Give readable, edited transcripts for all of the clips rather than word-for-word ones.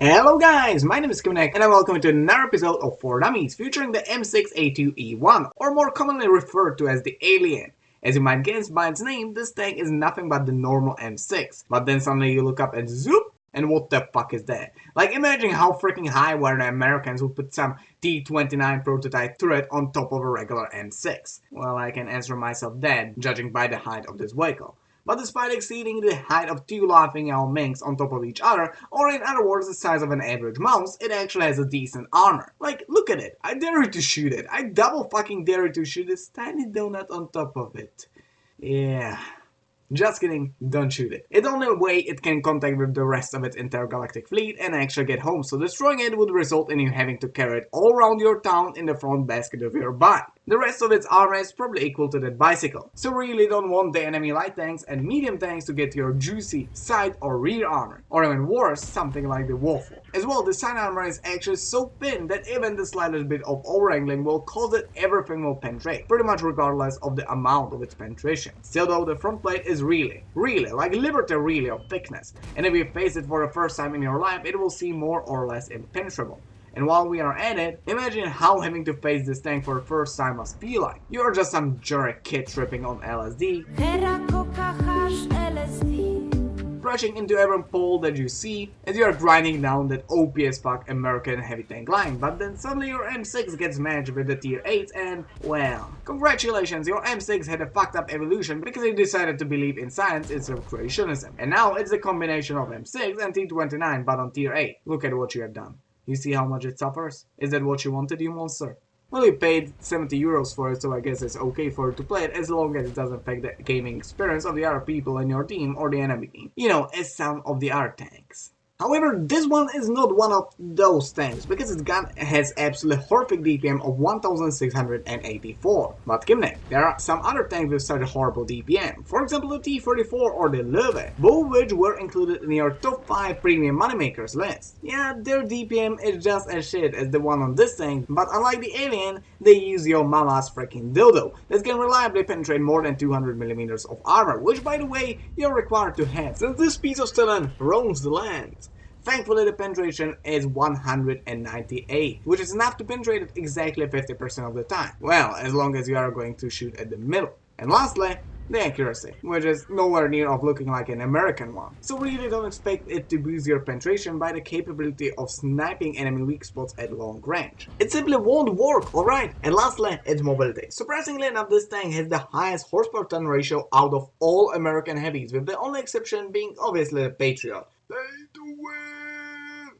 Hello guys, my name is Kevin and welcome to another episode of 4 Dummies featuring the M6A2E1, or more commonly referred to as the Alien. As you might guess by its name, this tank is nothing but the normal M6, but then suddenly you look up and zoop, and what the fuck is that? Like imagine how freaking high were the Americans who put some T-29 prototype turret on top of a regular M6. Well, I can answer myself that, judging by the height of this vehicle. But despite exceeding the height of two laughing owl minks on top of each other, or in other words the size of an average mouse, it actually has a decent armor. Like, look at it, I dare you to shoot it, I double fucking dare you to shoot this tiny donut on top of it. Yeah. Just kidding, don't shoot it. It's the only way it can contact with the rest of its intergalactic fleet and actually get home, so destroying it would result in you having to carry it all around your town in the front basket of your bike. The rest of its armor is probably equal to that bicycle, so really don't want the enemy light tanks and medium tanks to get your juicy side or rear armor, or even worse, something like the waffle. As well, the side armor is actually so thin that even the slightest bit of overangling will cause that everything will penetrate, pretty much regardless of the amount of its penetration. Still though, the front plate is really, like Liberty really of thickness, and if you face it for the first time in your life, it will seem more or less impenetrable. And while we are at it, imagine how having to face this tank for the first time must feel like. You're just some jerk kid tripping on LSD, crashing into every pole that you see as you are grinding down that OP as fuck American heavy tank line, but then suddenly your M6 gets matched with the tier 8 and, well, congratulations, your M6 had a fucked up evolution because it decided to believe in science instead of creationism. And now it's a combination of M6 and T29 but on tier 8. Look at what you have done. You see how much it suffers? Is that what you wanted, you monster? Well, you paid 70 euros for it, so I guess it's okay for you to play it as long as it doesn't affect the gaming experience of the other people in your team or the enemy team. You know, as some of the other tanks. However, this one is not one of those tanks, because its gun has absolutely horrific DPM of 1684. But Kimnek, there are some other tanks with such a horrible DPM, for example the T-34 or the Löwe, both of which were included in your top 5 premium moneymakers list. Yeah, their DPM is just as shit as the one on this tank, but unlike the Alien, they use your mama's freaking dildo that can reliably penetrate more than 200mm of armor, which by the way, you're required to have, since this piece of stelen roams the land. Thankfully, the penetration is 198, which is enough to penetrate it exactly 50% of the time. Well, as long as you are going to shoot at the middle. And lastly, the accuracy, which is nowhere near of looking like an American one. So really don't expect it to boost your penetration by the capability of sniping enemy weak spots at long range. It simply won't work, alright? And lastly, its mobility. Surprisingly enough, this tank has the highest horsepower ton ratio out of all American heavies, with the only exception being obviously the Patriot.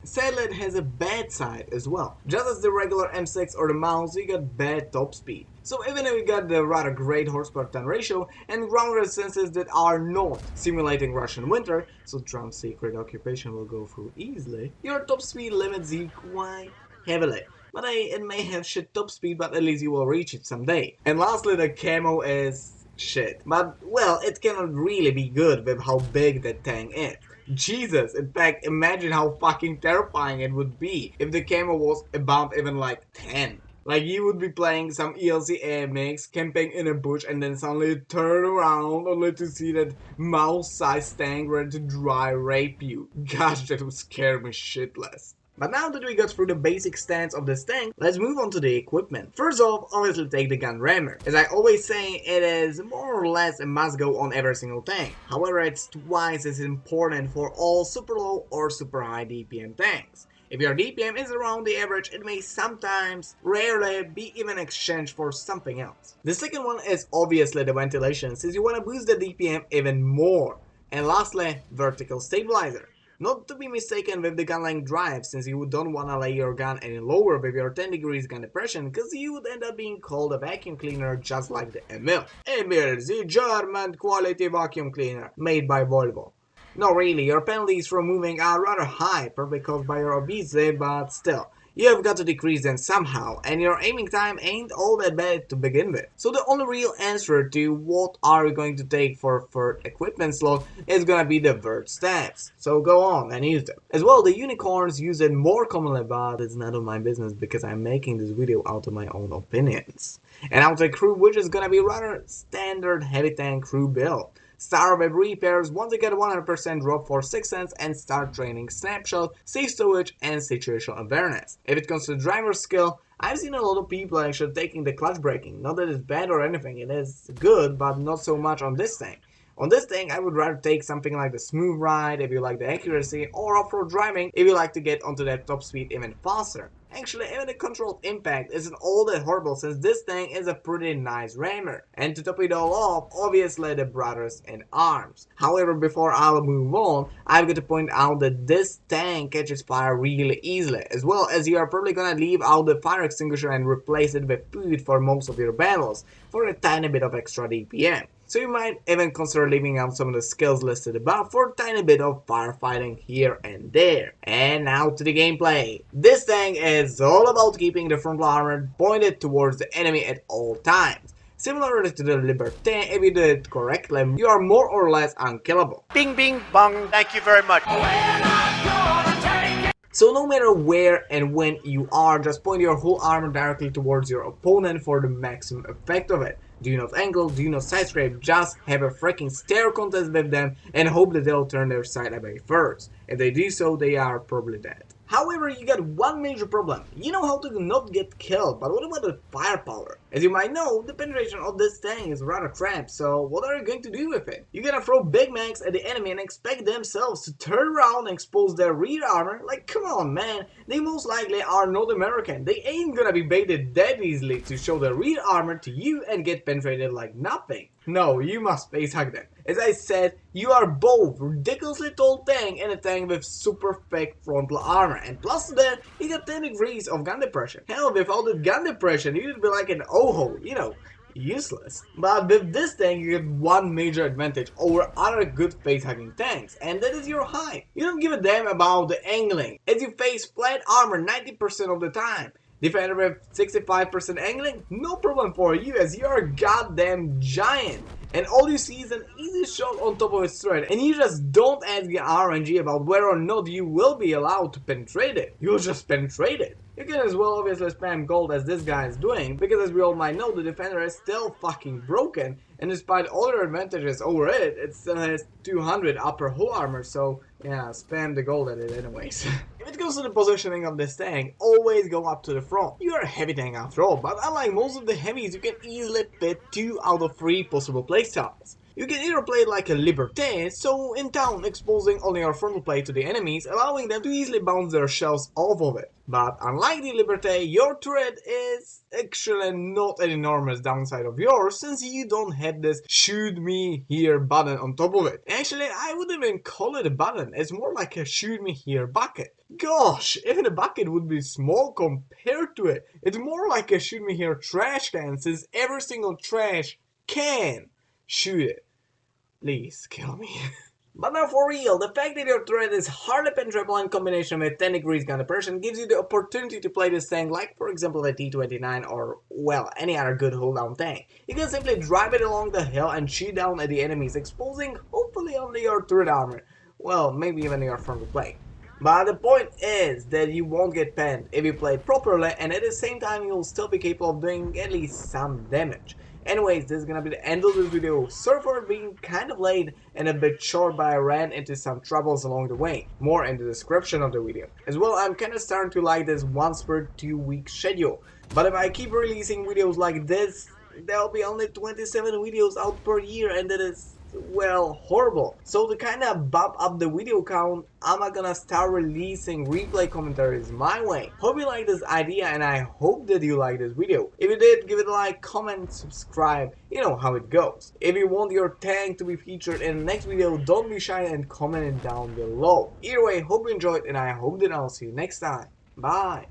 Sadly, it has a bad side as well. Just as the regular M6 or the Mouse, you got bad top speed. So even if you got the rather great horsepower ton ratio and ground resistances that are not simulating Russian winter, so Trump's secret occupation will go through easily, your top speed limits you quite heavily. But it may have shit top speed, but at least you will reach it someday. And lastly, the camo is shit. But, well, it cannot really be good with how big that tank is. Jesus, in fact, imagine how fucking terrifying it would be if the camo was about even like 10. Like you would be playing some ELC AMX, camping in a bush, and then suddenly turn around only to see that mouse-sized tank ready to dry rape you. Gosh, that would scare me shitless. But now that we got through the basic stats of this tank, let's move on to the equipment. First off, obviously take the gun rammer. As I always say, it is more or less a must go on every single tank. However, it's twice as important for all super low or super high DPM tanks. If your DPM is around the average, it may sometimes, rarely, be even exchanged for something else. The second one is obviously the ventilation, since you want to boost the DPM even more. And lastly, vertical stabilizer. Not to be mistaken with the gun length drive, since you don't want to lay your gun any lower with your 10 degrees gun depression, because you would end up being called a vacuum cleaner just like the Emil. Emil, the German quality vacuum cleaner, made by Volvo. No, really, your penalties for moving are rather high, probably caused by your obesity, but still. You have got to decrease them somehow, and your aiming time ain't all that bad to begin with. So the only real answer to what are you going to take for third equipment slot is gonna be the vert stats. So go on and use them. As well, the unicorns use it more commonly, but it's none of my business because I'm making this video out of my own opinions. And out of the crew, which is gonna be rather standard heavy tank crew build. Star Web Repairs once you get 100% drop for 6 cents and start training Snapshot, Safe Storage and Situational Awareness. If it comes to driver skill, I've seen a lot of people actually taking the clutch braking. Not that it's bad or anything, it is good, but not so much on this thing. On this thing, I would rather take something like the smooth ride if you like the accuracy, or off-road driving if you like to get onto that top speed even faster. Actually, even the controlled impact isn't all that horrible since this thing is a pretty nice rammer. And to top it all off, obviously the brothers in arms. However, before I'll move on, I've got to point out that this tank catches fire really easily, as well as you are probably gonna leave out the fire extinguisher and replace it with food for most of your battles, for a tiny bit of extra DPM. So you might even consider leaving out some of the skills listed above for a tiny bit of firefighting here and there. And now to the gameplay. This thing is all about keeping the frontal armor pointed towards the enemy at all times. Similarly to the Liberté, if you do it correctly, you are more or less unkillable. Bing bing bong, thank you very much. So no matter where and when you are, just point your whole armor directly towards your opponent for the maximum effect of it. Do not angle, do not side scrape, just have a freaking stare contest with them and hope that they'll turn their side away first. If they do so, they are probably dead. However, you got one major problem. You know how to not get killed, but what about the firepower? As you might know, the penetration of this thing is rather crap, so what are you going to do with it? You're gonna throw Big Macs at the enemy and expect themselves to turn around and expose their rear armor? Like, come on, man. They most likely are not American. They ain't gonna be baited that easily to show their rear armor to you and get penetrated like nothing. No, you must face hug them. As I said, you are both ridiculously tall tank and a tank with super thick frontal armor. And plus to that, you got 10 degrees of gun depression. Hell, without the gun depression, you'd be like an oho, you know, useless. But with this tank, you get one major advantage over other good face-hugging tanks, and that is your height. You don't give a damn about the angling, as you face flat armor 90% of the time. Defender with 65% angling? No problem for you, as you are a goddamn giant. And all you see is an easy shot on top of his thread, and you just don't ask the RNG about whether or not you will be allowed to penetrate it. You'll just penetrate it. You can as well obviously spam gold as this guy is doing, because as we all might know, the defender is still fucking broken, and despite all their advantages over it, it still has 200 upper hull armor, so yeah, spam the gold at it anyways. If it comes to the positioning of this tank, always go up to the front. You are a heavy tank after all, but unlike most of the heavies, you can easily fit 2 out of 3 possible playstyles. You can either play it like a Liberté, so in town exposing only your frontal plate to the enemies, allowing them to easily bounce their shells off of it. But unlike the Liberté, your turret is actually not an enormous downside of yours, since you don't have this shoot me here button on top of it. Actually, I wouldn't even call it a button, it's more like a shoot me here bucket. Gosh, even a bucket would be small compared to it. It's more like a shoot me here trash can, since every single trash can shoot it. Please kill me. But now for real, the fact that your turret is hardly penetrable in combination with 10 degrees gun depression gives you the opportunity to play this tank like for example the T-29 or well any other good hold down tank. You can simply drive it along the hill and shoot down at the enemies, exposing hopefully only your turret armor. Well, maybe even your frontal plate. But the point is that you won't get penned if you play it properly, and at the same time you'll still be capable of doing at least some damage. Anyways, this is gonna be the end of this video. Sorry for being kind of late and a bit short, but I ran into some troubles along the way. More in the description of the video. As well, I'm kinda starting to like this once per 2 week schedule. But if I keep releasing videos like this, there'll be only 27 videos out per year, and that is, well, horrible. So to kinda bump up the video count, I'm gonna start releasing replay commentaries my way. Hope you like this idea, and I hope that you like this video. If you did, give it a like, comment, subscribe, you know how it goes. If you want your tank to be featured in the next video, don't be shy and comment it down below. Either way, hope you enjoyed, and I hope that I'll see you next time. Bye!